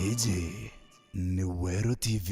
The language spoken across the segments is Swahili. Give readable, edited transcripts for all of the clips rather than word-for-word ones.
Eje ni Wero TV.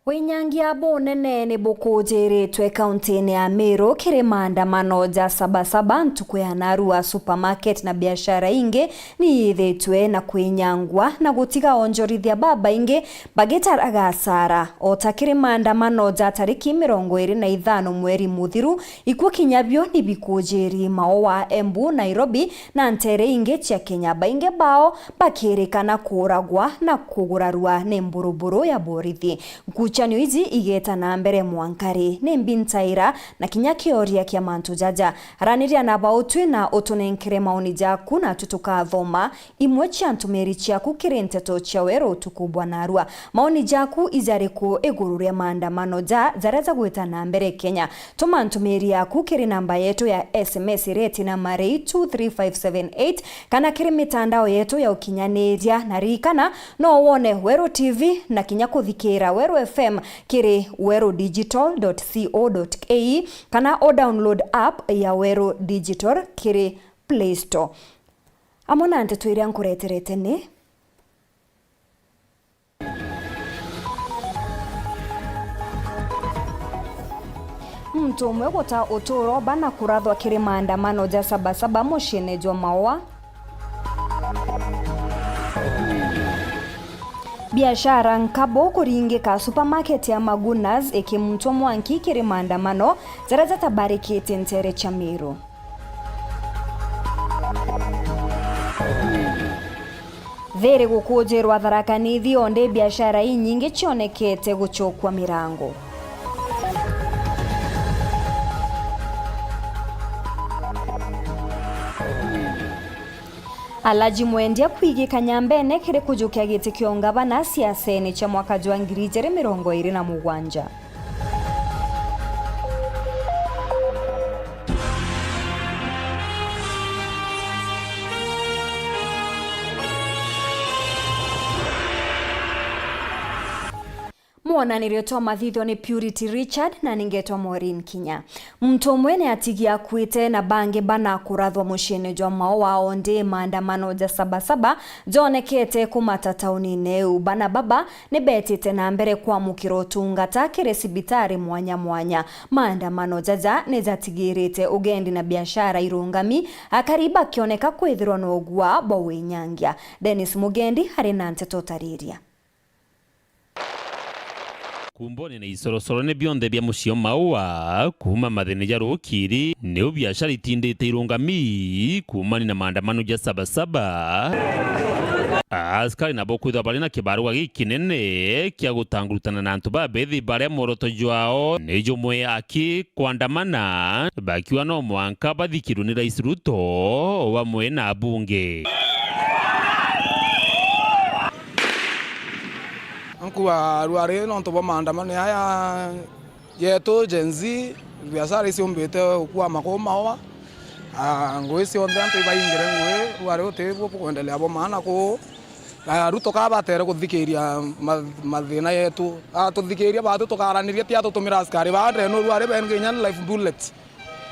Winyangia bonene ni bukujiritwe kaunti ya Meru kiri maandamano ja sabasaba ntuku ya Narua supermarket na biashara inge ni ithitwe na kwinyangwa na gutiga onjorithia baba inge bagitaraga asara otakiri maandamano ja tariki 25 mweri muthiru ikuo kinyabio ni bikujiri mao wa Embu Nairobi na ntere inge cia Kenyaba inge bao bakirikana kuragwa na kugurarua ni mburuburu ya borithi. Chanio izi igeta na mbere mwankari ni mbintaira na kinya kioria kia mantu jaja haraniria na bautwe na otunenkere maoni jaku na tutuka thoma imwe chia ntumeri chiaku kiri nteto chia Wero tukubwa Narua maoni jaku izariku egururia maandamano ja zareza gweta na mbere Kenya tuma ntumeri yaku kiri namba yetu ya SMS reti na marei 23578 kana kiri mitandao yetu ya ukinyaniria na rikana no wone Wero TV na kinya kuthikira Wero FM kiri werodigital.co.ke kana o download app ya Wero Digital kiri Play Store. Amona ante tuiria nkureterete ni mtu umwe gota uturo bana kurathwa kiri maandamano ja sabasaba mushine jwa mawa biashara nkabo kuringika supermarket ya Magunas ekimutwa mwanki kiri maandamano zaraza tabarikete ntere cha Meru. Vere gukujerwa tharakanithi onde biashara inyingi chionekete guchokwa mirango. Alaji mwendia kuigi kanyambene kire kujukia giti kiongaba na siaseni cha mwaka jwa 2027. Mwana niriotoa mathitho ni Purity Richard na ningetwa Maureen Kinya. Mtu mwene atigia kuite na bange bana kurathwa mushine jwa mao wa onde maandamano ja sabasaba jonekete kumata tauni neu bana baba ni betite na mbere kwa mukiro tungata kire sibitari mwanya maandamano jaja ni zatigirite ugendi na biashara irungami akariba kioneka kwithirwa no gwa bo winyangia. Dennis Mugendi hari na nteto tariria. Kumbone na isorosoro ne bionde bya mushio maua kuma mathene ja rukiri ne biashara itindite irungami kumani na maandamano ja sabasaba askari na bokwithwa bari na kibarua gikinene kia gutangurutana na antu babethi bare moroto jwao nejo mwe aki kwandamana bakiwa no mwanka bathikiru ni Rais Ruto wamwe na bunge. Kwa ruare no ntoba maandamano haya yeto jenzi biashara isi ombete kwa makoma hawa ngoisi onde anto ibaingire ngwe ruare otebo kuendelea bo maana ko Ruto kabatere kuthikiria mathina yetu atuthikiria batu tukaraniria tia tutumira askari baadre no ruare benginya life bullets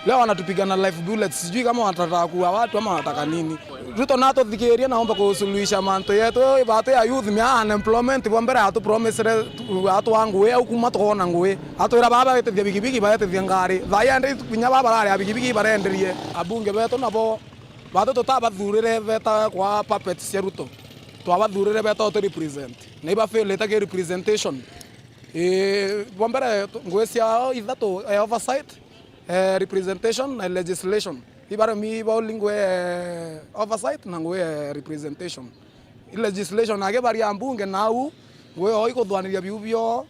leo wanatupigana life bullets sijui kama watataka kuwa watu ama wanataka nini. Ruto nato thikiria naomba kusuluhisha manto yetu batu ya youth mia unemployment bombera atu promise atu wangu we au kuma tona ngwe atu ira baba bete bigibigi bete ngari thayande kunya baba ari bigibigi barenderie abunge beto nabo batu tutabathurire beta kwa puppets ya Ruto twabathurire beto to represent ne ba fail ta representation bombere ngwesia ithatu oversight representation na legislation ibara mi ba lingwe oversight na ngwe representation legislation age bari ambunge nau ngwe oiko thwaniria biubio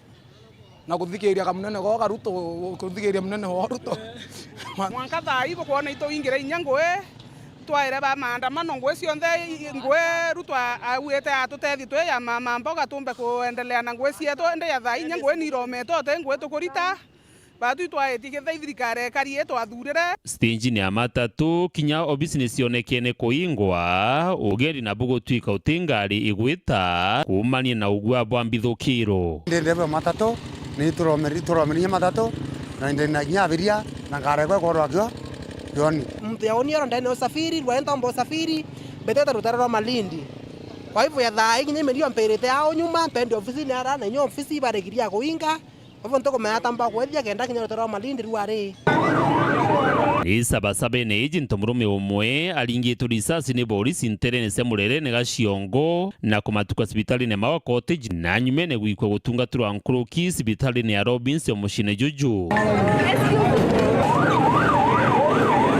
na kuthikiria kamunene go karuto kuthikiria munene ho ruto mwanka thai bo kuona ito ingire inyangwe twaire ba maandamano ngwe cionthe ngwe rutwa auete atutethi twe ya mama mboga tumbe kuendelea na ngwe cieto ende ya thai nyangwe ni rometo te ngwe tukurita batu twaetige thirikari karie twathurire stage ni amatatu kinya o business yonekene kuingwa ugeri na bugo twika utingari igwita kumania na ugwa bwambithukiro ndebe matatu ni turomeri matatu na ndena nyabiria na ngarekwe korwakyo yoni mtu yaoniero ndani usafiri rwaenda mbo usafiri beteta rutarwa Malindi kwa hivyo ya thai kinye merio mperete ao nyuma mpende ofisi ni ara na nyo ofisi baregiria kuinga hivyo ntoko meatamba kwethia kenda kinye rutarwa Malindi ruare ni sabasabe ne ejinto murume umwe alingitwo risasi ni polisi nterene semurere ne gaciongo na kumatuka sibitali ne mawa cottage na nyumene gwikwa gutungaturwa nkuruki sibitali ne ya Robinson mushine juju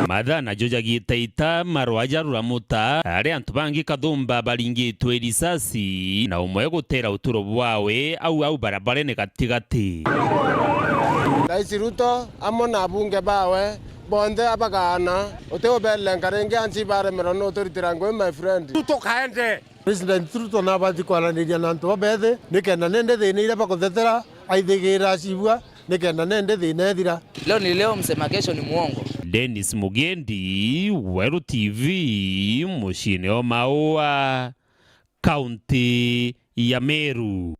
Madha na joja gitaita marwaja ruramuta are antu bangi kadumba balingitwe risasi na umwe gutera uturo bwawe au barabara ne gatigati Rais Ruto amona bunge bawe bonde abagana oteo belengare anchi bare merono toritirangwe my friend Ruto kaende President Ruto na bathi kwaraniria na antu bethe nikenda nende thini ile bakuthetera aithigira cibua nikenda nende thina ethira leo ni leo msema kesho ni muongo. Dennis Mugendi, Weru TV, mushine o Maua, County ya Meru.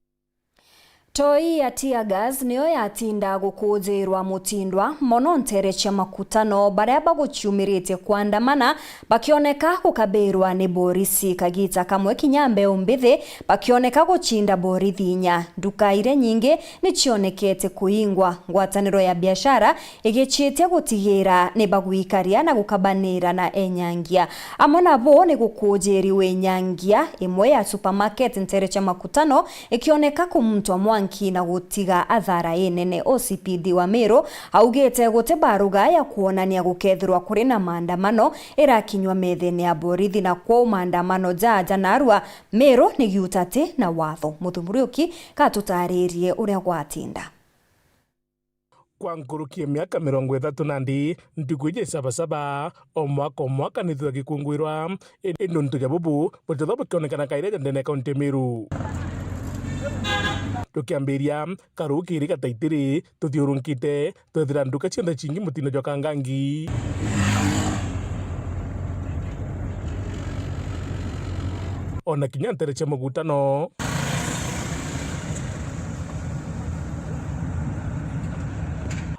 Toi ya tear gas niyo yatinda gukuzirwa mutindwa mono ntereche makutano baria baguchumirite kuandamana bakioneka gukabirwa ni borisi kagita kamwe kinyambe umbithi bakioneka guchinda borithi inya ndukaire nyingi nichionekete kuingwa ngwataniro ya biashara igichite gutigira ni baguikaria na gukabanira na enyangia amona bo ni gukujiriwe nyangia imwe ya supermarket ntereche makutano ikioneka kumtwa na gutiga athara enene. OCPD wa Meru augete gote baruga ya kuonania gukethirwa kuri na maandamano irakinywa methene ya borithi na kwa maandamano jaja narua Meru ni giutate na watho muthumuriuki katutaririe uria gwatinda kwa nkurukie miaka 30 nandi ntukwije sabasaba omwaka nithwa gikungwirwa ino ntuja bubu bototho kionekana kaire ndene kaunti Meru tukiambiria karukiri kataitiri tuthiurunkite twethira nduka ciothe cingi mutino jwa kangangi ona kinya ntereche mugutano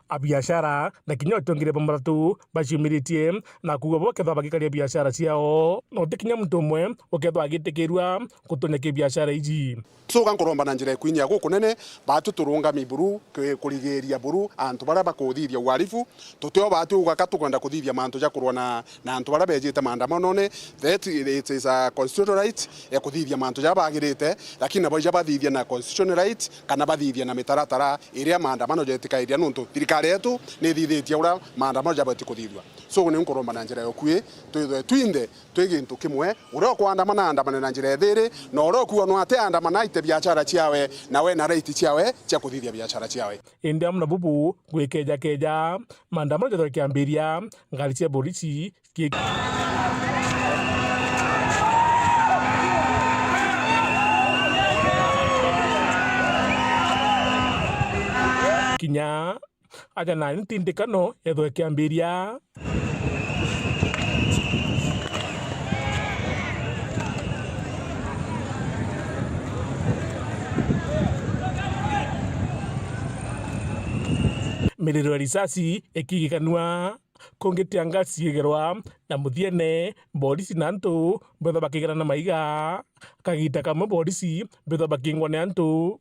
abiashara na kinya otongire bamaratu bashimiritie na kugo bokethwa bagikaria biashara ciao no tikinya muntu umwe okethwa agitikirwa kutoneka biashara iji so gankoromba na njira ikwinya guku nene batu turunga miburu kurigeria buru antu bara bakuthithia warifu tuteo batu ugaka tukwenda kuthithia mantu ja kurwa na antu bara bejete maandamano ne that it is a constitutional right ya kuthithia mantu ja bagirite lakini nabo ja bathithia na constitutional right kana bathithia na mitaratara iria maandamano jetikairia nuntu thirikari yetu ni thithitie ura maandamano ja bati kuthithwa so ni nkoromba na njira yokwie twinde twigintu kimwe ura kwandamana andamana na njira thiri no ura kuwa no ate andamana biashara ciawe na we na right ciawe cia kuthithia biashara ciawe indi amna bubu gwekeja maandamano jatho kiambiria ngari cia polisi kinya aja na ntindikano yatho kiambiria miriro risasi ikigikanwa kongetianga ciegerwa na muthiene polisi na antu betho bakigera na maiga kagita kamwe polisi betho bakingwa na antu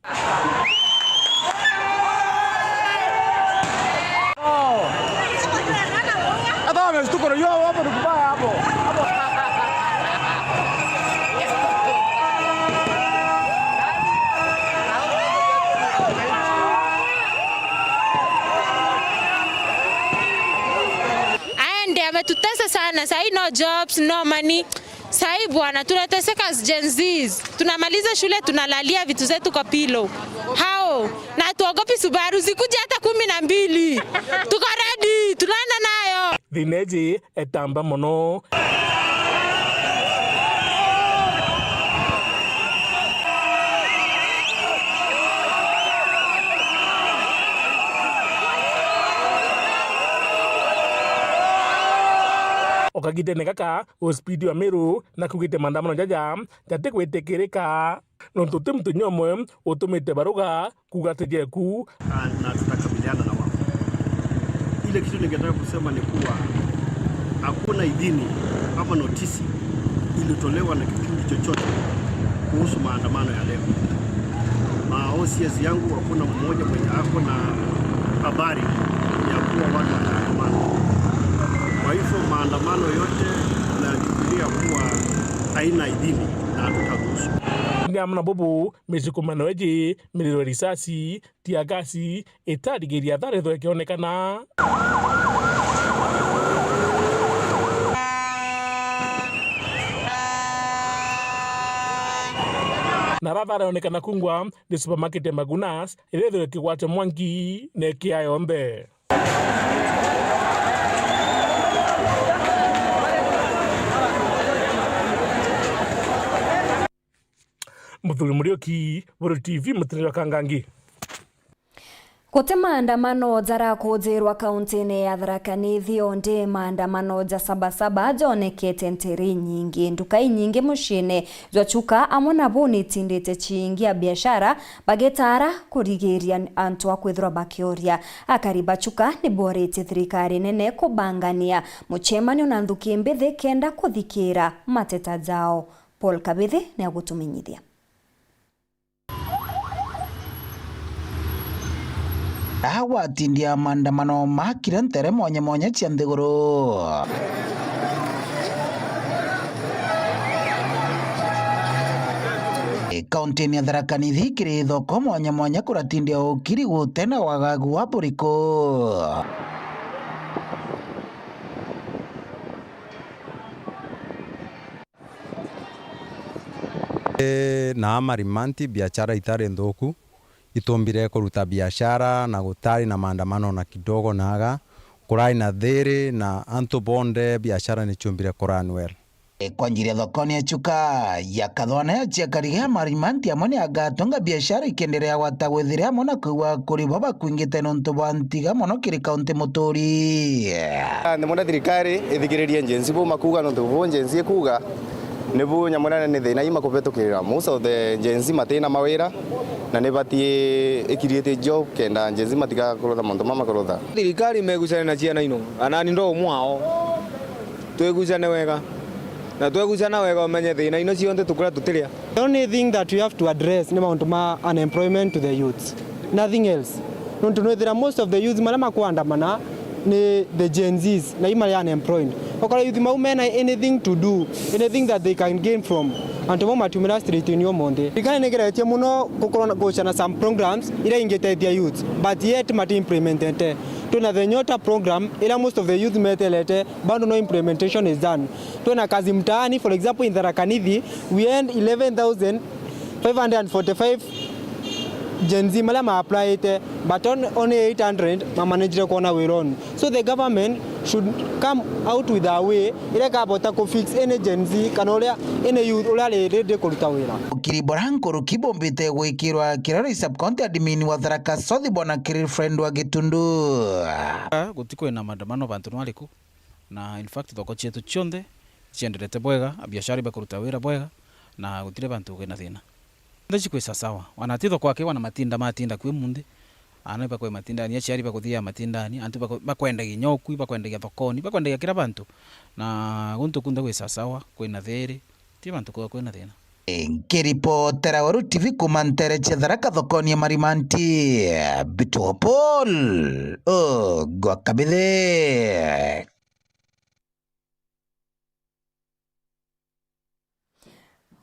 bwana, sahi no jobs, no money. Sahi bwana, tunateseka as Gen Zs. Tunamaliza shule tunalalia vitu zetu kwa pilo. Hao, na tuogopi Subaru zikuja hata 12. Tuko ready, tunaenda nayo. Thineji etamba mono. Okagite kaka ospidi wa Meru na kugite maandamano jaja gate kwetekereka nontote mtu nyomwe utumite baruga kugatejeku na tutakabiliana na wao. Ile kitu ningetaka kusema ni kuwa hakuna idhini ama notisi ilitolewa na kikundi chochote kuhusu maandamano ya leo. OCS yangu hakuna mmoja mwenye ako na habari ya kuwa watu wanaandamana. Kwa hivyo maandamano yote tunachukulia kuwa haina idhini na hatutaruhusu. Nyamna bobo mezikomano eje miliro risasi tiagasi etarigeria tharetho ekionekana na radhara onekana kungwa ni supermarket ya Magunas iretho ekigwate Mwangi na Kiayombe. Muthuri Murioki, Buru TV, Mutinira Kangangi. Kote maandamano jara kujirwa kaunti ya Tharaka Nithi onde maandamano ja sabasaba jonekete ntiri nyingi ndukai nyingi mushine jwachuka amona boni tindete chingia biashara bagetara kurigeria antu akwithwa bakioria akariba chuka ni borete thirikari nene kubangania muchemanio na nthuki mbithi kenda kuthikira mateta jao. Paul Kabithi ni agutumenyithia. Awatindia maandamano makira ntere monye cia nthiguru. Kaunti ya Tharaka Nithi kiri thoko monye kuratindia ukiri gutena wagagu wa buriko. Na amarimanti biashara itari nthuku itumbire kuruta biashara na gutari na maandamano na kidogo naga kurai na thiri na antu bonde biashara ni chumbire Koranwell. Kwa njiri ya thokoni ya chuka ya kathwana ya chiakarigia marimanti amoni agatonga biashara ikenderea watagwethirea mona kuwa kuri baba kuingite nontu bantiga mono kiri kaunti muturi. Ndimona thirikari ithikiririe njensi bu makuga nontu bu njensi ekuga nibu nyamona ni thina ima kubetukirira muso the njensi matina mawira na nebatie ikiriete job kenda njensi matiga kurotha monto mama kurotha. Thirikari megucana na ciana ino anani ndo mwao twegucane wega na twegucana wega umenye thina ino cionthe tukura tutiria. The only thing that we have to address ni maundu ma unemployment to the youth, nothing else. Nontu nwethira most of the youth mara makwandamana ni the Gen Zs na ima ya unemployed. Okora youth mau mena anything to do, anything that they can gain from antu mo matumira street ni omonde. Thirikari nigeretie muno gucana some programs ira ingeteithia youth but yet mati implemented. Tuna the Nyota program ila most of the youth metelete bado no implementation is done. Tuna kazi mtaani, for example in Tharaka Nithi we earned 11,545 Gen Z mala apply it but only 800 managed kuona weron. So the government should come out with a way ila kabota ko fix any Gen Z kanolia any youth ulale ready kuruta wira. Kiriboranko rukibombite gwikirwa kirari subcounty admin wa Tharaka South bona kiri friend wa Gitundu. Gutiko na maandamano bantu nwaliku na in fact thoko chetu chonde ciendelete bwega biashara bakuruta wira bwega na gutire bantu gena thina. Ndachi kwesa sawa wanatitho kwake wana matinda kwi munde ana bakwe matinda ni aciari bakuthia matinda ni antu bakwenda ginyoku bakwenda thokoni bakwenda kira bantu na guntu kunda kwesa sawa kwina theri ti bantu kwa kwina thina. Kiripotera Waru TV kumantere cia Tharaka thokoni ya marimanti Bitu Paul gwa Kabithe.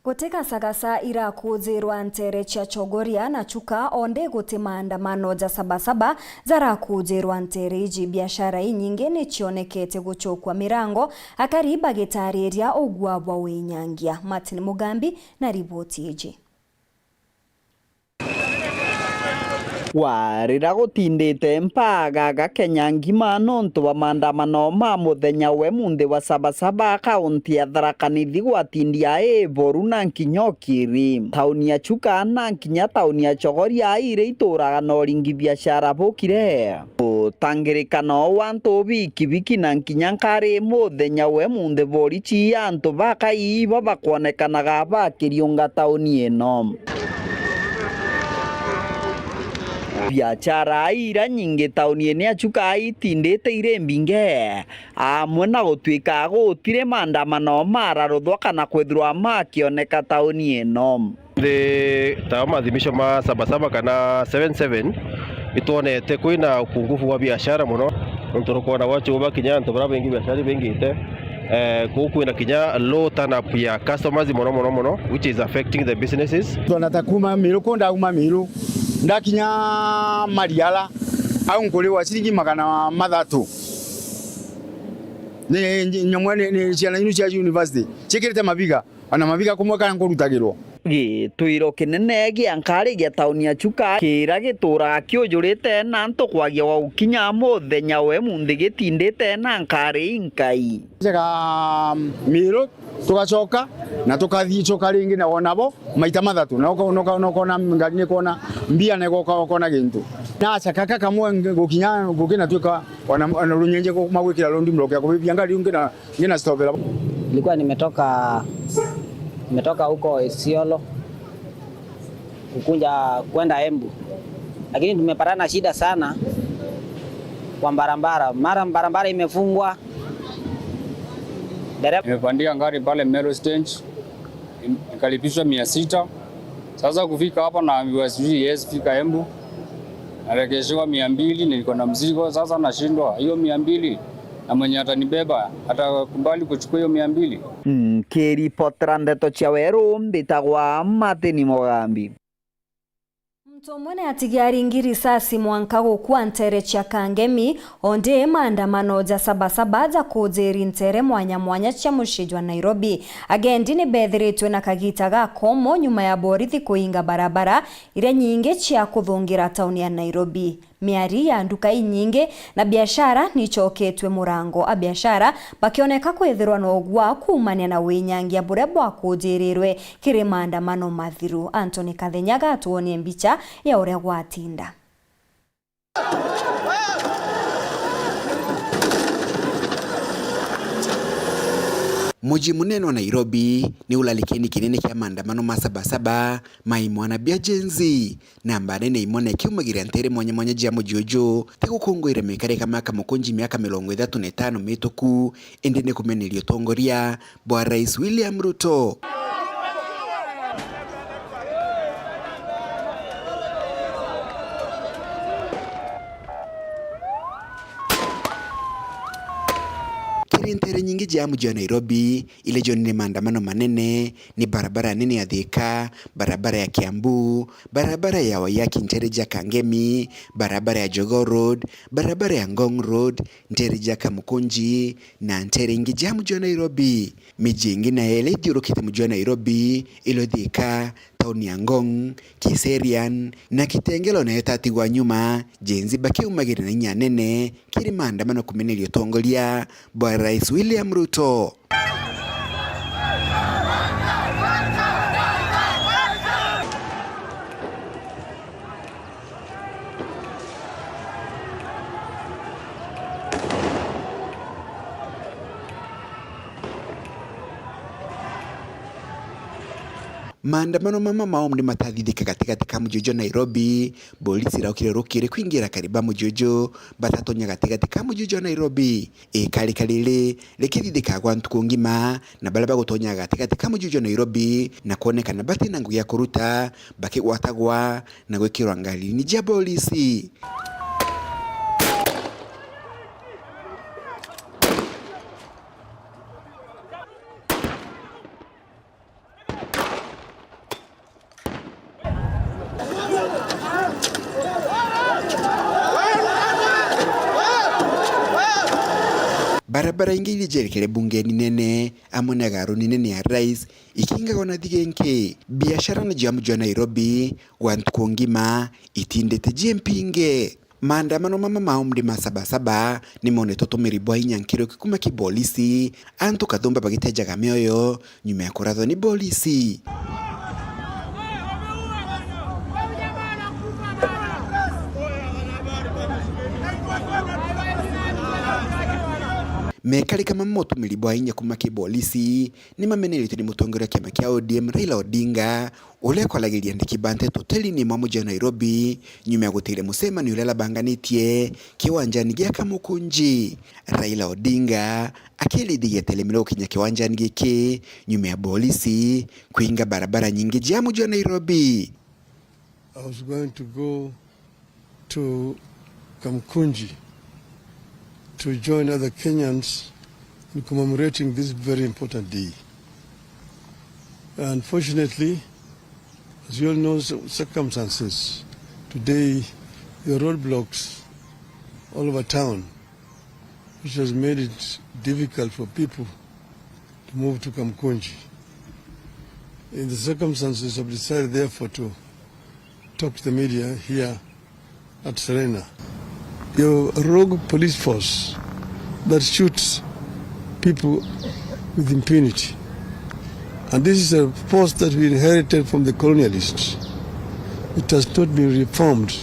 Guteka sagasa ira kuzirwa ntere cha chogoria na chuka onde guti maandamano ja sabasaba zara kuzirwa ntere iji biashara inyinge ni chionekete guchokwa mirango akariba gitariria ogwabwa wenyangia. Martin Mugambi na riboti iji. Warira gutindite mpaga Kenya ngima nontu wa maandamano ma muthenya we munthi wa sabasaba kaunti ya Tharaka Nithi gwatindia Boru na Nkinyokiri tauni ya Chuka na nkinya tauni ya Chogoria ire ituraga no ringi biashara bukire tangirikano wantu biki na nkinya nkari muthenya we munthi borichi antu bakai bakwonekanaga bakiriunga tauni eno. Biachara ira nyingi tauni ya Chuka itindite ire mbinge amwe na gutwika gutire maandamano mararuthwa kana kwithirwa makioneka tauni eno. Ta maadhimisho ma sabasaba kana 77 itonete kwina upungufu wa biashara muno nturukona wacho bakinya ntu bara bengi biashara bengite kwina kinya low turn up ya customers muno which is affecting the businesses. Tunatakuma miru konda uma miru ndakinya Mariala au nkole wa shilingi magana mathatu ne nyamwane ne ciana inu cia university chekirete mabiga ana mabiga kumwe kana ngurutagirwo gitwiro kinene gia nkari gia tauni ya Chuka kira gitura kiujurite na ntu kwagia wa ukinya muthenya we munthi gitindite na nkari inkai jega miro tugacoka na tukathii coka ringi na wonabo maita mathatu na ukona ngari kona mbia na gukona gintu na chakaka kamwe gukina twika wana runyenje ko magwikira londi mroke akubibia ngari ngina stopera. Nilikuwa nimetoka huko Isiolo kukunja kwenda Embu, lakini tumepatana shida sana kwa barabara. Mara barabara imefungwa, nimepandia ngari pale Meru stage nikalipishwa 600. Sasa kufika hapa na yes fika Embu narekeshwa 200, niko na mzigo sasa nashindwa hiyo 200 na mwenye atanibeba atakubali kuchukua hiyo 200. Kiripotera ndeto cia Weru mbitagwa Martin Mugambi. Mtomone atigiari risasi mwanka gukua ntere cia Kangemi onde maandamano ja sabasaba ja kuziri ntere mwanya cia mushiji wa Nairobi. Agendi ni bethiritwe na kagita ga komo nyuma ya borithi kuinga barabara ire nyinge cia kuthungira tauni ya Nairobi. Miari ya nduka inyinge na biashara ni choketwe murango a biashara bakioneka kwithirwa no gwa kumania na winyangia bure bwa kujirirwe kiri maandamano mathiru. Anthony Kathenyaga tuonie mbicha ya uria gwatinda. Muji munene wa Nairobi ni ulalikeni kinene kia maandamano ma sabasaba maimwana bia jenzi na mbanene imone kiumagira ntere mwanya jia mujojo tegukungwira mikareka maka mukunji miaka 35 mituku endene kumenelio tongoria bwa Rais William Ruto. Ntere nyingi jia mji wa Nairobi ile joni maandamano manene ni barabara nene ya Thika, barabara ya Kiambu, barabara ya Wayaki ntere ja Kangemi, barabara ya Jogoo Road, barabara ya Ngong Road, ntere ja Kamukunji na ntere nyingi jia mji wa Nairobi. Miji ingine ile diurukite mji wa Nairobi ilo Thika, tauni ya Ngong, Kiserian na Kitengelo na yetatigwa nyuma jenzi baki umagiri na nyanene kiri maandamano kumenelio tongolia bwa Rais William Ruto. Maandamano mama maomni matathithika katikati mujojo Nairobi. Polisi raukire rukire kuingira kariba mujojo batatonya katikati mujojo Nairobi. Kali kalile lekithithika kwa ntuku ngima na balaba gutonya katikati mujojo Nairobi na kuonekana bati na nguya kuruta baki gwatagwa na gwikirwa ngali ni jia polisi. barabara ingi ilijerekere bungeni nene amone garuni nene ya rais ikinga gona thigenke biashara na jamu jwa Nairobi wantu ngima itindete jempinge maandamano mama maumri masabasaba ni mone totomeri bwa inyankiro kikuma kibolisi antu kathumba bagitejaga mioyo nyuma ya kuratho ni bolisi. Mekali kama moto milibwa inya kumaki bolisi ni mamenerito ni mutongera kiama kia ODM Raila Odinga ule kwa lagilia ndikibante toteli ni mamuja Nairobi nyuma ya gutire musema ni ulela banganitie kiwanjani gia Kamukunji. Raila Odinga akilidhia telemilo kinya kiwanjani giki nyuma ya bolisi kuinga barabara nyingi jia muja Nairobi. I was going to go to Kamukunji to join other Kenyans in commemorating this very important day. Unfortunately, as you all know, circumstances, today there are roadblocks all over town, which has made it difficult for people to move to Kamukunji. In the circumstances, I've decided therefore to talk to the media here at Serena. Your rogue police force that shoots people with impunity. And this is a force that we inherited from the colonialists. It has not been reformed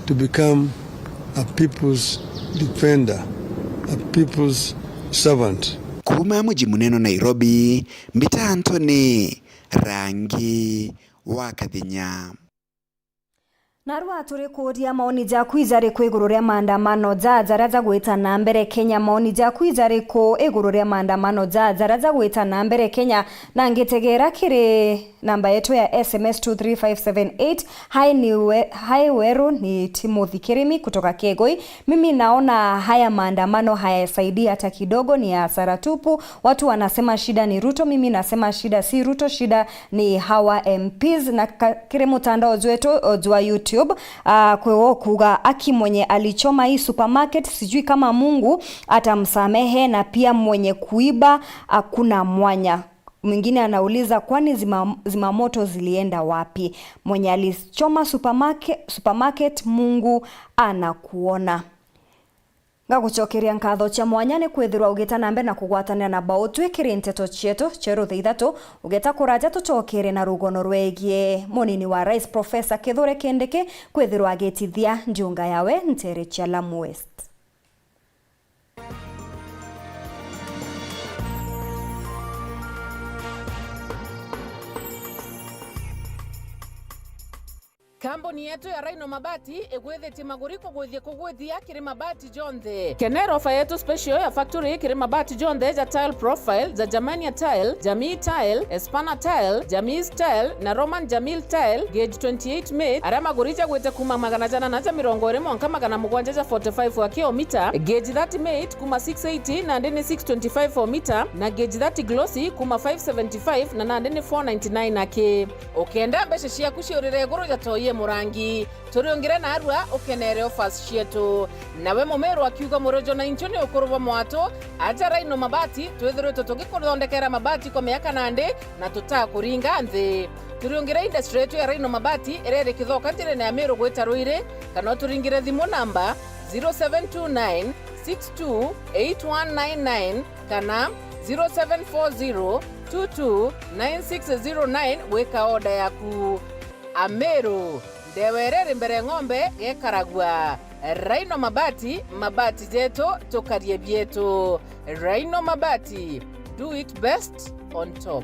to become a people's defender, a people's servant. Kuma mji muneno Nairobi, Mbita Anthony, Rangi wa Kathinya. Narua turi kuria maoni jaku izari ku iguru ria maandamano jaraza gwita na mbere Kenya. Maoni jaku izari ku iguru ria maandamano jaraza gwita na mbere Kenya na ngitegera kiri namba yetu ya SMS 23578. Hai weru ni Timothy Kirimi kutoka Kegoi. Mimi naona haya maandamano hayasaidia hata kidogo, ni hasara tupu. Watu wanasema shida ni Ruto, mimi nasema shida si Ruto, shida ni hawa MPs. Na kire mutandao wetu ojwa YouTube kwewo kuga aki mwenye alichoma hii supermarket sijui kama Mungu atamsamehe, na pia mwenye kuiba hakuna mwanya. Mwingine anauliza kwani zimamoto zilienda wapi? Mwenye alichoma supermarket Mungu anakuona. Ngagucokeria nkatho cha mwanyane kwithirwa ugeta nambe na kugwatanira na bautwe kiri nteto chieto chero theithatu ugeta kuraja tucokere na rugono rwegie munini wa Rais Professor Kithure Kindiki kwithirwa agetithia njunga yawe ntere cha Lamu West. Kambuni yetu ya Rhino Mabati egwethete maguriko gwethie kugwethia kiri mabati jonthe. Kenero ofa yetu special ya factory kiri mabati jonthe ja tile profile za Germania tile, Jamii tile, Espana tile, Jamii tile na Roman Jamil tile gauge 28 made. Ara maguricha gwete kuma magana jana na 120 mwanka magana mugwanja 45 wa kilomita, gauge 30 made kuma 680 na ndene 625 for meter, na gauge 30 glossy kuma 575 na ndene 499 ake. Okenda beshe shia kushorere goro ja toye murangi turiongire na arua ukenere offers cietu nawe mumero akiuga murojo na inchoni okuruva mwato aja Rhino Mabati twethirwe tutugikuthondekera mabati kwa miaka nande na tutakuringa nthi. Turiongire industry yetu ya Rhino Mabati erere kithoka ntire na Meru gweta Ruire, kana turingire thimu namba 0729 628199 kana 0740 229609 weka oda yaku. Ameru ndewerere mbere ng'ombe gekaragwa. Rhino Mabati, mabati jeto tokarie bieto. Rhino Mabati, do it best on top.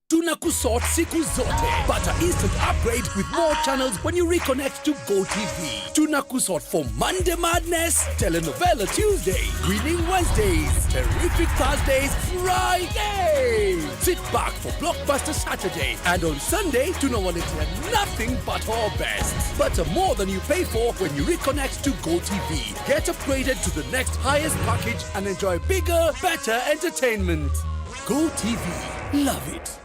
Tunakusort siku zote. Pata instant upgrade with more channels when you reconnect to GoTV. Tunakusort for Monday Madness, Telenovela Tuesday, Greening Wednesdays, Terrific Thursdays, Friday. Sit back for Blockbuster Saturday. And on Sunday, tunawaletea nothing but our best. Butter more than you pay for when you reconnect to GoTV. Get upgraded to the next highest package and enjoy bigger, better entertainment. GoTV. Love it.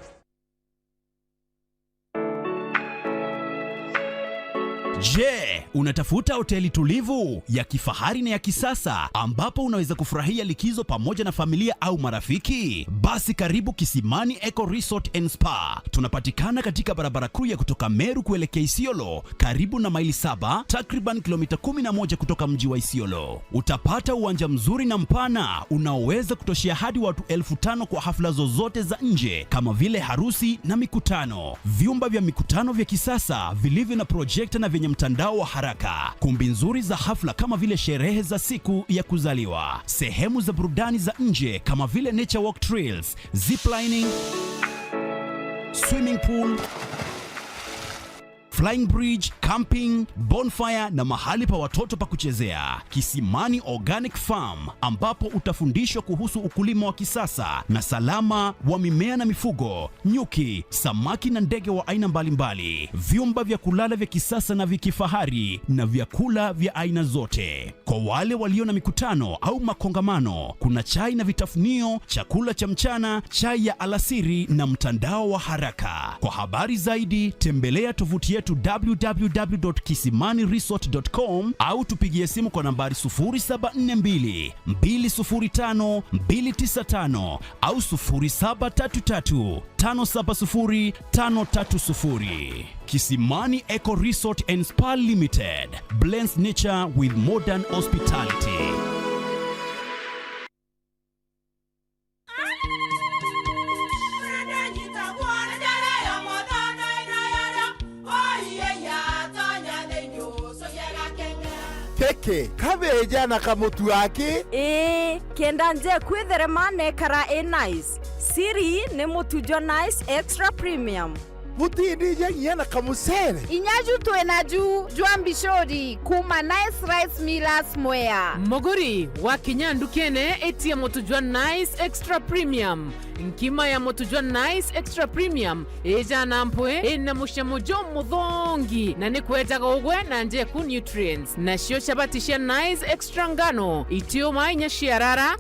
Je, unatafuta hoteli tulivu ya kifahari na ya kisasa ambapo unaweza kufurahia likizo pamoja na familia au marafiki? Basi karibu Kisimani Eco Resort and Spa. Tunapatikana katika barabara kuu ya kutoka Meru kuelekea Isiolo, karibu na maili 7, takriban kilomita 11 kutoka mji wa Isiolo. Utapata uwanja mzuri na mpana unaoweza kutoshea hadi watu 5,000 kwa hafla zozote za nje kama vile harusi na mikutano. Vyumba vya mikutano vya kisasa vilivyo na projector na vyenye mtandao wa haraka. Kumbi nzuri za hafla kama vile sherehe za siku ya kuzaliwa. Sehemu za burudani za nje kama vile nature walk trails, ziplining, swimming pool, flying bridge, camping, bonfire na mahali pa watoto pa kuchezea. Kisimani Organic Farm ambapo utafundishwa kuhusu ukulima wa kisasa na salama wa mimea na mifugo, nyuki, samaki na ndege wa aina mbalimbali. Vyumba vya kulala vya kisasa na vya kifahari na vyakula vya aina zote. Kwa wale walio na mikutano au makongamano, kuna chai na vitafunio, chakula cha mchana, chai ya alasiri na mtandao wa haraka. Kwa habari zaidi tembelea tovuti yetu www.kisimaniresort.com au tupigie simu kwa nambari 0742 205 295 au 0733 570 530. Kisimani Eco Resort and Spa Limited blends nature with modern hospitality. Peke kabeja na kamutu wake kenda nje kwitherema nekara nice siri ni mutujo nice extra premium mutindi nyangia na kamusere inyaju twenaju jwambishori kuma nice rice millers mwea moguri wa kinyandu kene etia motujwa nice extra premium nkima ya motujwa nice extra premium eja nampwe ena mushamojo muthongi na nikweta gogwe na nje ku nutrients na shio shabatisha nice extra ngano itio mainya shiarara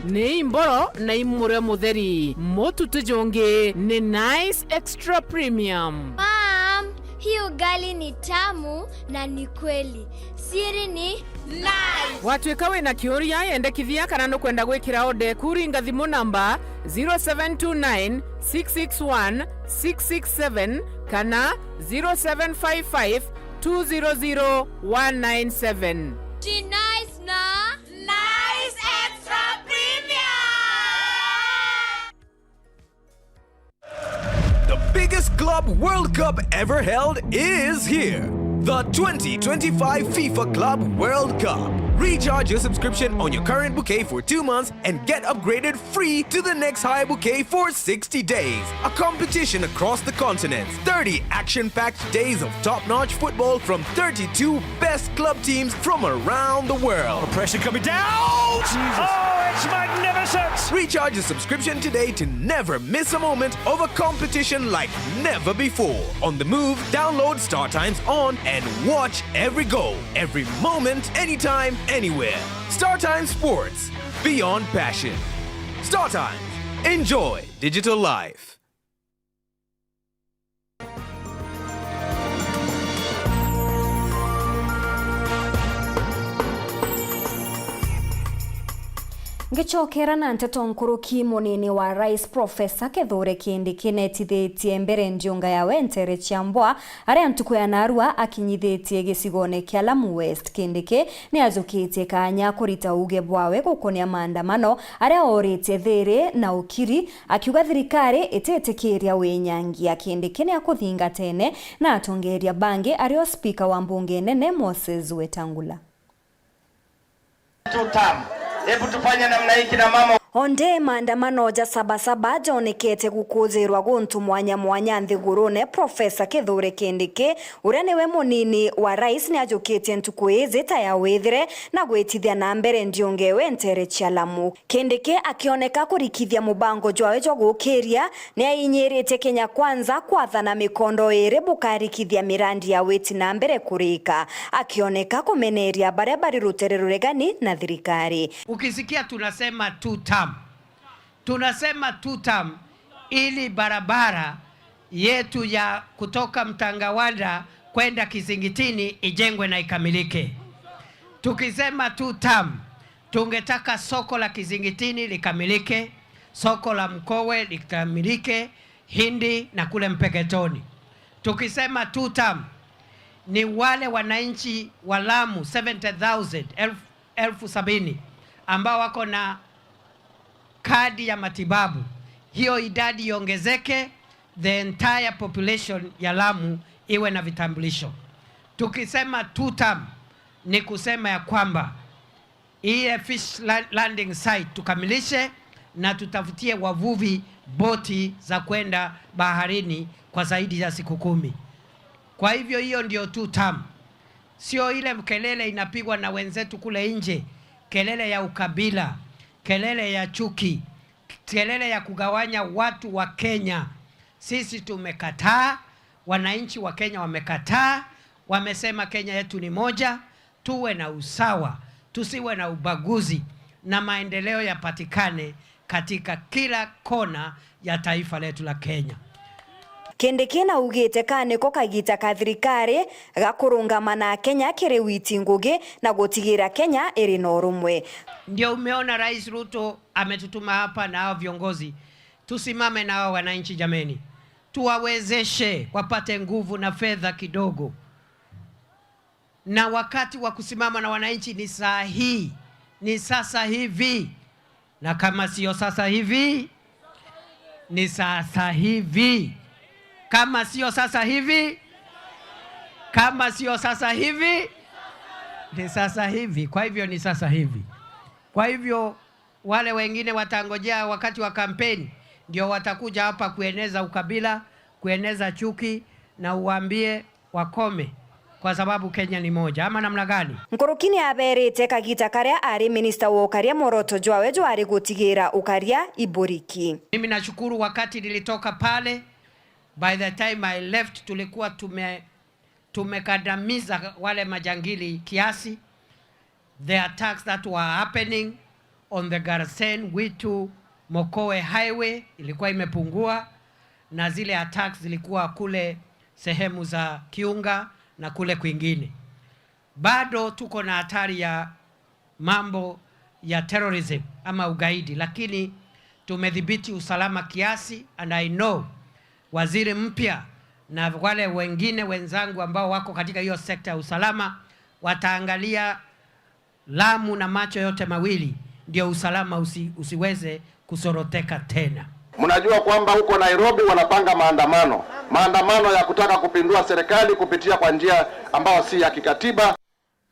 ni imboro na imure mutheri motu tujonge ni nice extra premium. Mom, hii ugali ni tamu na ni kweli. Siri ni nice. Watwekawe na kioria yende kithia kana no kwenda gwikira ode kuringa thimu namba 0729 661 667 kana 0755 200 197. She nice na nice extra premium. The biggest Club World Cup ever held is here. The 2025 FIFA Club World Cup. Recharge your subscription on your current bouquet for 2 months and get upgraded free to the next high bouquet for 60 days. A competition across the continents. 30 action-packed days of top-notch football from 32 best club teams from around the world. Pressure coming down! Jesus. Oh, it's magnificent! Recharge your subscription today to never miss a moment of a competition like never before. On the move, download StarTimes on and watch every goal, every moment, anytime, anywhere. StarTimes Sports. Beyond passion. StarTimes. Enjoy digital life. Ngicokera na nteto nkuruki munini wa Rais Profesa Kithure Kindiki netithitie mbere njunga ya Wentere Chiambwa aria ntuku ya Narua akinyithitie gicigone kia Lamu West. Kindiki ni azukitie kanya kurita uge bwawe gukonia maandamano aria oritie thiri na ukiri akiuga thirikari itetikiria winyangia. Kindiki ni akuthinga tene na atongeria bangi ario speaker wa mbunge nene Moses Wetangula. Hebu tufanye namna hii kina mama. Onde maandamano ja sabasaba jonekete gukuzirwa guntu mwanya mwanya nthigurune. Profesa Kithure Kindiki uria niwe munini wa rais ni ajukite ntuku izi ta ya withire na gwitithia na mbere njunge Wentere cia Lamu. Kindiki akioneka kurikithia mubango jwawe jwa gukiria ni ainyirite Kenya Kwanza kwathana mikondo iri bukarikithia mirandi ya witi na mbere kurika, akioneka kumeneria baria bari rutere ruregani na thirikari. Ukisikia tunasema two term ili barabara yetu ya kutoka Mtangawanda kwenda Kizingitini ijengwe na ikamilike. Tukisema 2 term, tungetaka soko la Kizingitini likamilike, soko la Mkowe likamilike, Hindi na kule Mpeketoni. Tukisema 2 term, ni wale wananchi wa Lamu 70,000 70,000 ambao wako na kadi ya matibabu, hiyo idadi iongezeke, the entire population ya Lamu iwe na vitambulisho. Tukisema 2 term, ni kusema ya kwamba ile fish landing site tukamilishe na tutafutie wavuvi boti za kwenda baharini kwa zaidi ya siku 10. Kwa hivyo hiyo ndio 2 term. Sio ile kelele inapigwa na wenzetu kule nje, kelele ya ukabila, kelele ya chuki, kelele ya kugawanya watu wa Kenya. Sisi tumekataa, wananchi wa Kenya wamekataa, wamesema Kenya yetu ni moja, tuwe na usawa, tusiwe na ubaguzi na maendeleo yapatikane katika kila kona ya taifa letu la Kenya. Kende kena ugete kaniko kagita ka thirikari gakurungama na Kenya kiri witi ngugi na gutigira Kenya iri na urumwe. Ndio umeona Rais Ruto ametutuma hapa na hao viongozi tusimame na hao wananchi jameni, tuwawezeshe wapate nguvu na fedha kidogo, na wakati wa kusimama na wananchi ni saa hii, ni sasa hivi, na kama sio sasa hivi ni sasa hivi. Kama sio sasa hivi, kama sio sasa hivi, ni sasa hivi. Kwa hivyo ni sasa hivi. Kwa hivyo wale wengine watangojea wakati wa kampeni, ndio watakuja hapa kueneza ukabila, kueneza chuki, na uambie wakome, kwa sababu Kenya ni moja. Ama namna gani? Nkorokini aberete kagita karia ari minister wa ukaria Moroto Jwawe Jwari gutigira ukaria iboriki. Mimi nashukuru wakati nilitoka pale, by the time I left tulikuwa tumekadamiza wale majangili kiasi. The attacks that were happening on the Garsen Witu Mokowe highway ilikuwa imepungua, na zile attacks zilikuwa kule sehemu za Kiunga na kule kwingine. Bado tuko na hatari ya mambo ya terrorism ama ugaidi, lakini tumedhibiti usalama kiasi, and I know waziri mpya na wale wengine wenzangu ambao wako katika hiyo sekta ya usalama wataangalia Lamu na macho yote mawili, ndio usalama usiweze kusoroteka tena. Mnajua kwamba huko Nairobi wanapanga maandamano ya kutaka kupindua serikali kupitia kwa njia ambayo si ya kikatiba.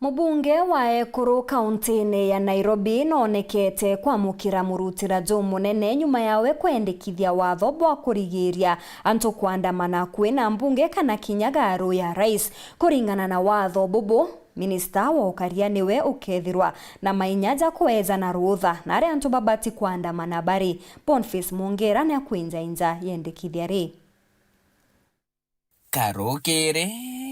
Mubunge wa Ekuru kaunti ya Nairobi nonekete kwamukira murutira jo munene nyuma yawe kwendekithia watho bwa kurigiria antu kuandamana kwina mbunge kana kinyagaro ya rais. Kuringana na watho bubu, minista wa ukaria niwe ukethirwa na mainyaja kuweza na rutha na aria antu babati kuandamana bari. Boniface Mongera na kwinja yendekithia ri karukire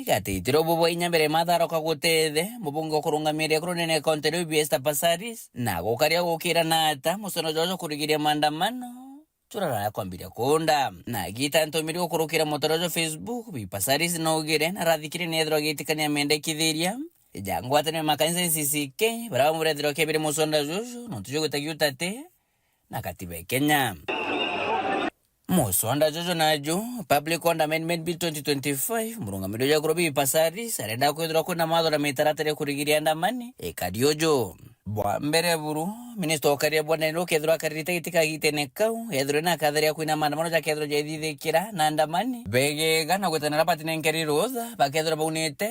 gatitiro bubo inyambere matharo kagutethe mubunge kurungamiria kurunene kontero biesta pasaris na gukaria gukira nata musono jojo kurigiria maandamano turara ya kwambiria kunda na gita ntomiri kurukira motorojo Facebook bipasaris no ugire na rathikire nethro gitikania mendekithiria jangwatene makanisa CCK bara murethiro kebire musonda jojo no tujo gutagiutate na katiba Kenya. Musonda jojo najo Public Amendment Bill 2025 murungamiro ya kurobi pasaris arenda kwithira kuna matho na mitaratara kurigiria ndamani ekariojo bwa mbere buru minister okaria bwana ndo kethira karite itikagitene kau ethiro na katharia kwina maandamano ja kethiro ja ithithikira na ndamani bege gana gwetanira patine nkeri roza bakethira baunite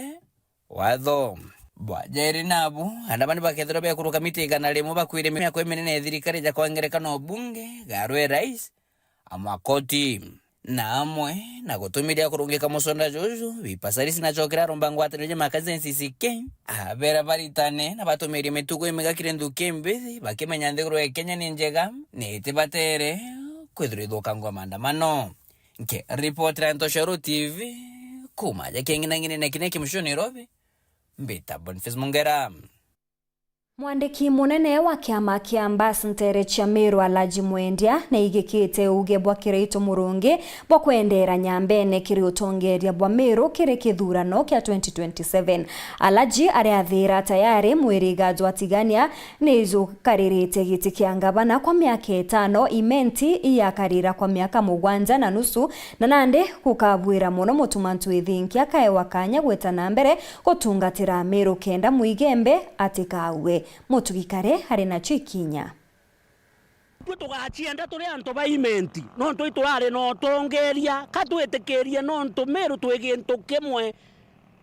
watho bwa jeri nabu andamani bakethira be kuruka mitigana limo bakwire myako emenene thirikari ja kwangerekano bunge garwe rais amakoti na amwe na gutumiria kurungika musonda jojo bipasarisi na chokera rombango atenje makazi CCK abera baritane na batumiri mitugo imegakire nduke mbithi bakimenya nthiguru ya Kenya ni njega ni tibatere kwithirido kangwa maandamano nke report ya Ntoshero TV kuma ya kengina ngine na kineki mshoni Nairobi mbita Boniface Mongera. Mwandiki munene wa kiama kia Ambassador Ntere cha Meru Alaji Mwendia na igikite uge bwa Kirito Murungi bwa kwendera nyambene kiri utongeria bwa Meru kiri kithurano kia 2027. Alaji areathira tayari mwirigazo atigania nizu karirite giti kia ngavana kwa miaka 5 imenti iya karira kwa miaka 7.5 na nande kukabwira muno mutumantu ithinkia kae wakanya gwetana mbere gutungatira Meru kenda muigembe atikawe. Mutugikare hari na chikinya tugachienda turi antu ba imenti no ntu iturare no tongeria katwetekerie no ntu Meru twegintu kimwe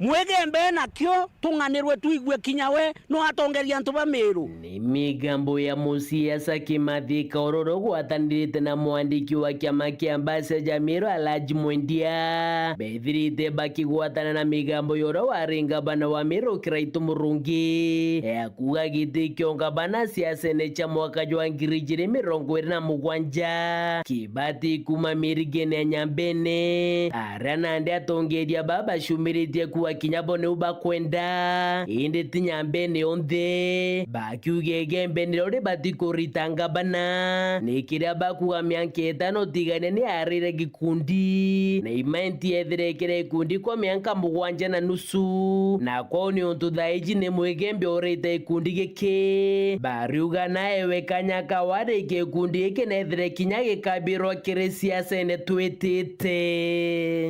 mwegembe nakyo tung'anirwe tuigwe kinyawe no atongeria antu ba Meru. Ni migambo ya musiasa Kimathi Kauroro gwatanirite na mwandiki wa kiama kia Ambassador Meru Alaji Mwendia bethirite bakigwatana na migambo yoro waringa bana wa Meru Kirito Murungi kuga giti kio ngabana siasa cha mwaka wa 2027 Kibati kuma mirigene nyambene arana ndia tongeria baba shumiritie kuwa kinyabone ubakwenda inde tinyambene onthe bakiuge gembe nirore batikorita bana nikiria bakuga mianka 5 tigane ni arire gikundi na imenti ethirekere ikundi kwa mianka 7.5 na kwao ni ontu thaiji ni mwegembe orite ikundi giki bariuga nae wekanyaka ware gikundi giki nethire kinya gikabirwa kiri siasa ene twitite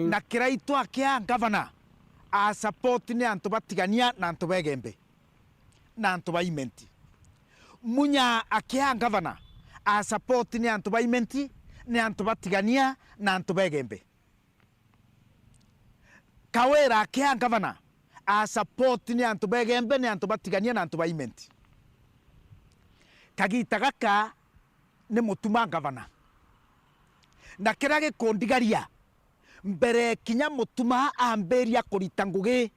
na Kirito akia gavana a support ni antu batigania na antu begembe na antu ba imenti. Munya akia gavana a support ni antu ba imenti ni antu batigania na antu begembe. Kawera akia gavana a support ni antu begembe ni antu batigania na antu ba imenti. Kagita gaka ni mutuma gavana na kirage kondigaria mbere kinya mutuma amberia kurita ngugi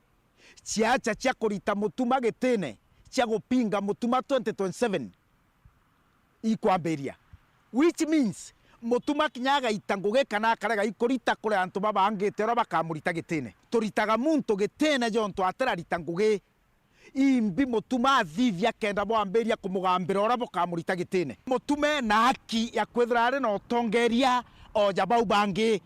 ciacha cia kurita mutuma gitene cia gupinga mutuma 2027 ikwamberia, which means mutuma kinyaga itangugi kana karaga ikurita kure antu babangite ro bakamurita gitene turitaga muntu gitene jonto atararita ngugi imbi mutuma thithia kenda boamberia kumugambira ora bokamurita gitene mutume na haki ya kwethrare no tongeria o jabau bangi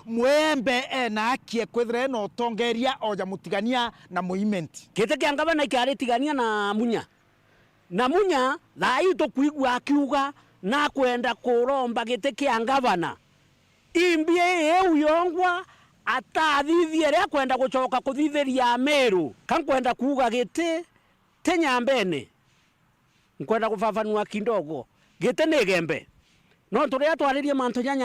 mwembe na haki kwethre no tongeria o jamutigania na muimenti kete kia ngavana ikiari tigania na munya thai to kuigwa akiuga na kwenda kuromba gite kia ngavana imbie eu yongwa atathithie ria kwenda gucoka kuthitheria Meru kankwenda kuuga gite tenyambene nkwenda kufafanua kindogo gite negembe no turia twaririe mantu ya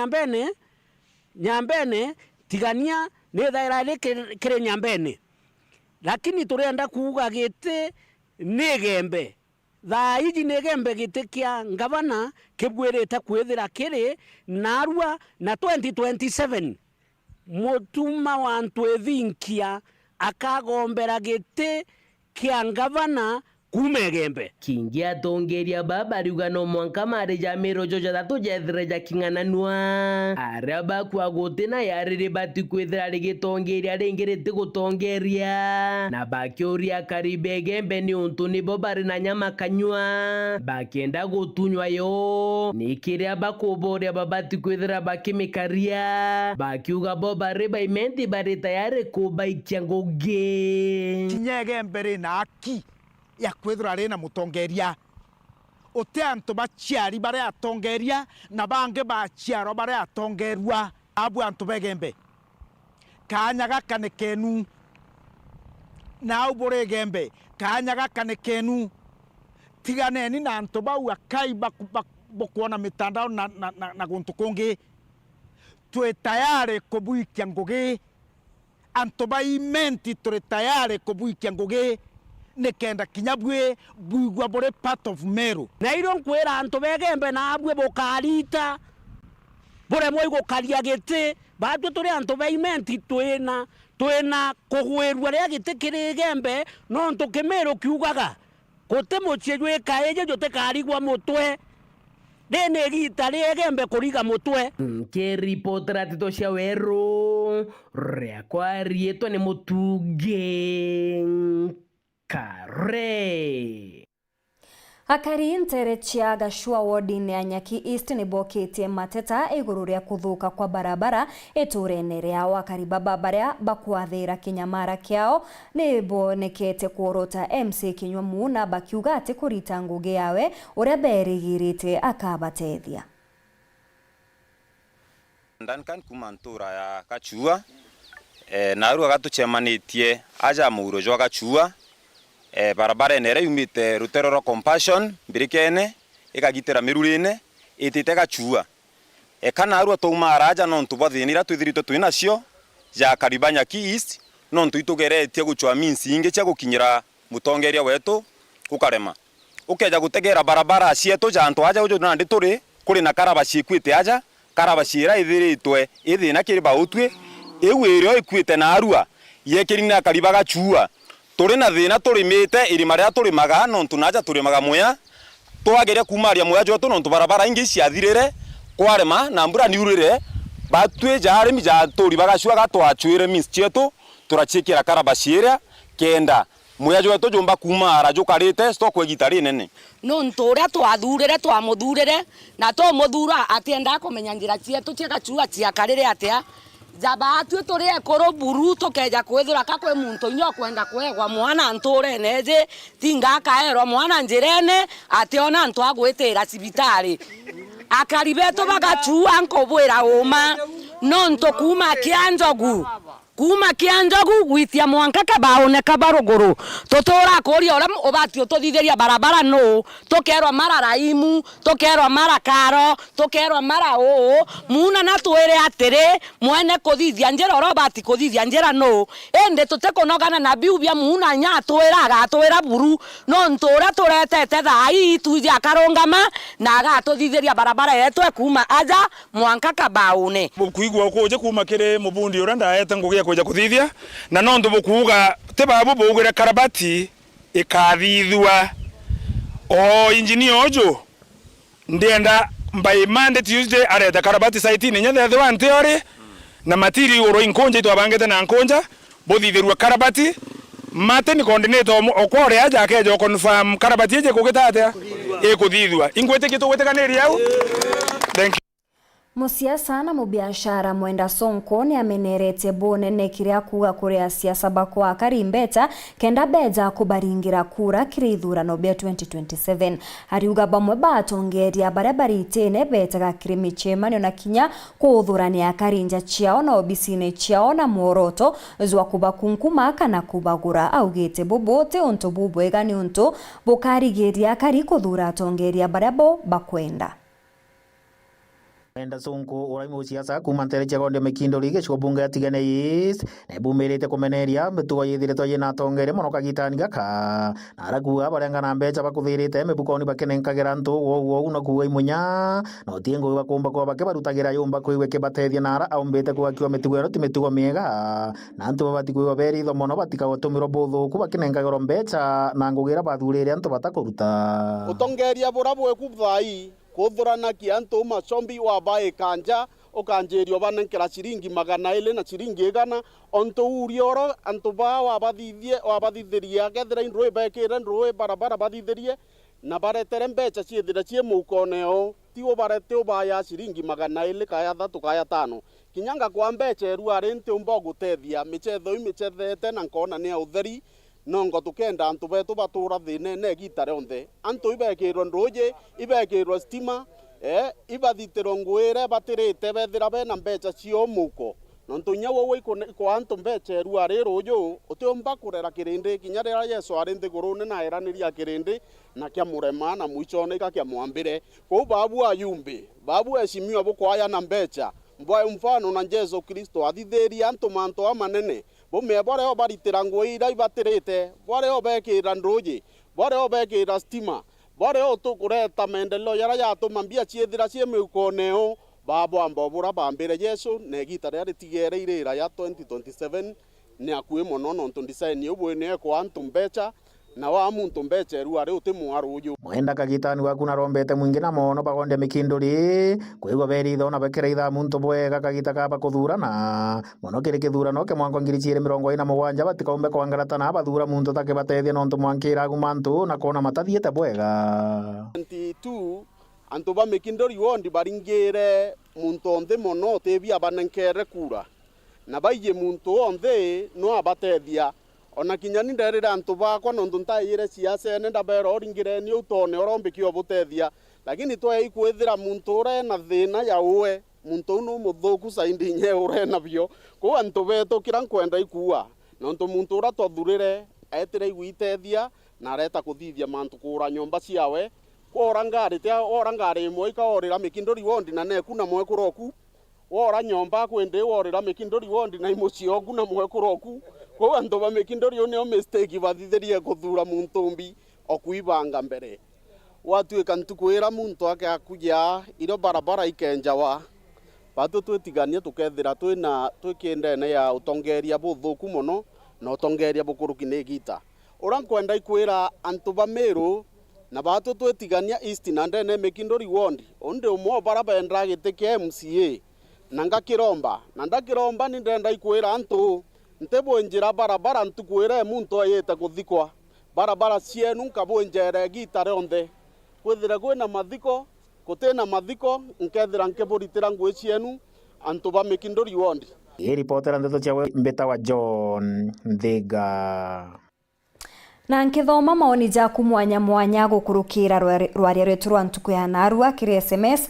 nyambene tigania ne thaira kire nyambene lakini turenda kuuga gite negembe thaiji negembe gite kia ngavana kibwirite kwithira kiri narua na 2027 mutuma wa ntwethinkia akagombera gite kia ngavana kumegembe kingia tongeria baba riuga no mwanka mare ja Meru jojo tatu jethire ja kingananua araba kwa gutena yarire bati kwithira rigitongeria ringirite gutongeria na bakioria karibe gembe ni untu ni bobari na nyama kanywa bakenda gutunywa yo nikiria bakoboria babati kwithira bakimikaria bakiuga bobari baimenti bari tayari kubaikia ngoge kinyegembe ri na aki ya kwethra rena mutongeria ote antu bachiari bare atongeria na bange bachiaro bare atongerwa abu antu begembe kanya gaka ne kenu na ubore gembe kanya gaka ne kenu tigane ni na antu bau akai bakuona mitandao na guntu kungi twe tayari kubuikia ngugi antu baimenti twe tayari kubuikia ngugi nekenda kinyabwe buigwa bore part of Meru na iro nkwera antu begembe na abwe bokarita bore moi gukaria gite batwe turi antu beimenti twena kugwirwa ria gite kiri gembe no ntu Kimeru kiugaga gote muchejwe kaeje jote karigwa mutwe dene gita ri gembe kuriga mutwe ke reportera tito cia Weru ria kwa rieto ni mutuge Kare Akari ntere chia Gashua wardini ya Nyaki East ni boketie mateta iguru ria kuthuka kwa barabara iturene riao. Akari babaria bakwathira kinyamara kiao ni bonekete kuorota MC Kinywamu na bakiuga ati kurita ngugi yawe uria berigirite akabatethia. Ndankan kumantura ya Kachua naru agatuchemanitie aja muro jwa Kachua barabara nere yumite Ruteroro Compassion birikene ikagitera mirurine itite Kachua kana aru atuma araja no ntubothinira twithirito twinacio ya karibanya Nyaki East no ntitugeretie guchwa minsi inge cia gukinyira mutongeria wetu kukarema ukeja gutegera barabara cietu jantu aja ujo nandi turi kuri na karabaci kwite aja karabacira ithiritwe ithina kiriba utwe ewirio ikwite na arua yekirina kariba Gachua turi na thina turimite irima ria turimaga no ntunaja turimaga muya twageria kumaria muya jo tu no barabara ingi ciathirire kwarema na mbura niurire batwe jari mija turi Gachua gatwachwire minsi cietu turachikira karabacira kenda muya jo tu jomba kumara jo karite stoko gitari nene no ntura twathurire twamuthurire na to muthura atienda kumenya njira cietu cia Gachua cia karire atia jaba tu turi ekoro buru tukeja kwithura ka kwe muntu inyo kwenda kwegwa mwana nture neje tinga kaero mwana njirene ationa ntu agwitira cibitari akari betu Gachua nkobwira uma no ntu kuma kianjogu gwitia mwanka kabaone kabaruguru tutura kuri ora obati ututhitheria barabara no tukerwa mara raimu tukerwa mara karo tukerwa mara o muna na twire atire mwene kuthithia njira ora obati kuthithia njira no ende tutekonogana na biubia muna nya twira buru no ntura turetete thai tuje akarongama na agatuthitheria barabara yetu ekuma aja mwanka kabaone kuigwa kuje kuma kire mubundi ora ndaete ngugia kuja kuthithia na no ndu bukuga te babu bugire karabati ikathithwa o engineer ojo ndienda by Monday Tuesday areta karabati site ni nyathe thwa nteori na matiri oro inkonja itwabangete na nkonja bothithirwa karabati mate ni coordinator okore aja akejo confirm karabati eje kugitatea ikuthithwa ingwete kitugwetekaniria au thank you. Musiasa na mubiashara Mwenda Sonko ni amenerete bonene kiria kuga kuria siasa bakwa Karimbeta kenda beja kubaringira kura kirithurano bya 2027 ariuga bamwe batongeria barabari itene betaga kirimi chemanyo na kinya kuthurania Karinja chiao na obisine chiao na moroto zwa kubakunkuma kana kubagura augite bobote onto bubwega ni onto bukarigeria kari kuthura tongeria barabo bakwenda. Mwenda Sonko uraimu siasa kumantere chagonde mekindo lige chwo bunge atigane East ne bumerete kumeneria mitugo yithire toye na tongere mono kagitani gaka narakuwa barenga na mbecha bakuthirite mebukoni bakenenkagera ntu wo no kuwa imunya no tiengo bakomba kwa bake barutagira yomba kuiwe ke batethia nara aumbete kwa kiwa mitugo ero timitugo miega na ntu babati kuwa beri tho mono batika gotumiro botho ku bakenenkagera mbecha na ngugira bathurire antu batakuruta utongeria burabwe kuthai kuthurana kiantu macombi wabae kanja ukanjerio banenkera ciringi 200 na ciringi 100 onto urioro antu ba wabathithiria gethira indroe bekira ndroe barabara bathithirie na baretere mbecha ciethira cie mukoneo tigo barete ubaya ciringi 200 kaya 3 kaya 5 kinyanga kwa mbecha eru arente umbogo tethia michetho imicethete na nkona ni utheri nongo tukenda antu betu batura thine ne gitare onthe antu ibekirwo ndroje ibekirwo stima ibathitiro ngwire batirite bethira bena mbecha cio muko nontu nyawo we ko antu mbecha eru ari rojo utiomba kurera kirindi kinya rira Yesu ari nthigurune na eraniria kirindi na kia murema na mwichone ka kia mwambire ko babu ayumbe babu eshimiwa bukwaya na mbecha mbwa mfano na Yesu Kristo athitheri antu manto amanene bome bore obaritira ngwira ibatirite bore obekira ndroje bore obekira stima bore otukureta mendelo yara yatumambia ciethira cie miukoneo babo ambobura bambire Yesu negita rari tigere irira ya 2027 ne akue mono no ntundisaini ubwene ko antu mbecha na wa muntu mbecheru ari utimwaru uyu mwenda kagitani waku narombete mwingi na mono bagonde mikinduri kwigwa beritho na bekera itha muntu bwega kagita kaba kuthurana mono kiri kithurano ke mwango 2027 batikaumbe kwangaratana bathura muntu take batethia nontu mwankira gumantu na kona matathiete bwega 22 antu ba mikinduri wondi baringire muntu onthe mono tebia banenkere kura na baiye muntu onthe no abatethia ona kinyani nderira antu bakwa nontu ntayire siasa ene ndabera oringire ni utone orombikio butethia lakini twa ikwithira muntu ure na thina ya uwe muntu no muthuku saindi nye ure na bio ko antu beto kira nkwenda ikua nontu muntu ura twathurire etire igwitethia na areta kuthithia mantu kura nyomba ciawe orangari imwe ikaorira mikinduri wondi na neku na mwe kuroku wora nyomba kwende worira mikinduri wondi na imuciogu na mwe kuroku ko antu ba mikinduri one mistake bathitherie kuthura muntu mbi okuibanga mbere watuika ntukwira muntu ake akuja iro barabara ikenjawa batu twetigania tukethira twikindene ya utongeria buthuku muno na utongeria bukuruki ni gita urankwenda ikwira antu ba Meru na batu twetigania East na ndene mikinduri wondi onde umwe barabara gitike MCA nanga kiromba na ndakiromba ni ndenda ikwira antu ntebo njira barabara ntukwira muntu ayeta kuthikwa barabara cienu nkabonjere gitare onde kwithira kwina mathiko kutena mathiko nkethira nkeburitira ngwe cienu antu ba mikinduri wondi reporter ndeto chawe mbeta wa John Ndhiga na nkithoma maoni jaku mwanya gukurukira rwaria rwetu rwa ntuku ya narua kiri SMS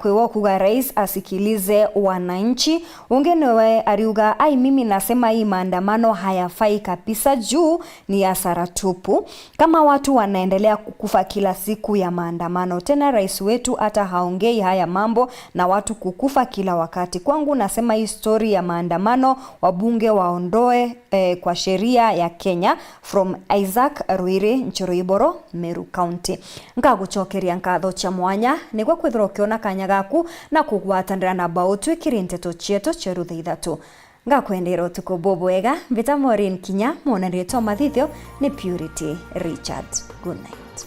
kwiwo kuga rais asikilize wananchi. Ungenewe ariuga mimi nasema hii maandamano hayafai kabisa juu ni hasara tupu. Kama watu wanaendelea kukufa kila siku ya maandamano, tena rais wetu hata haongei haya mambo na watu kukufa kila wakati. Kwangu nasema hii story ya maandamano wabunge waondoe kwa sheria ya Kenya. From Isaac Ruiri, Nchoroiboro, Meru County. Ngaguchokeria nkatho cha mwanya nigwa kwithira ukiona kanya gaku na kugwatanira na bautu ikiri nteto chieto cheruthe ithatu. Ngakwendera utuko bobwega mbita Maureen Kinya, mwona rĩtwa mathithio ni Purity Richard. Good night.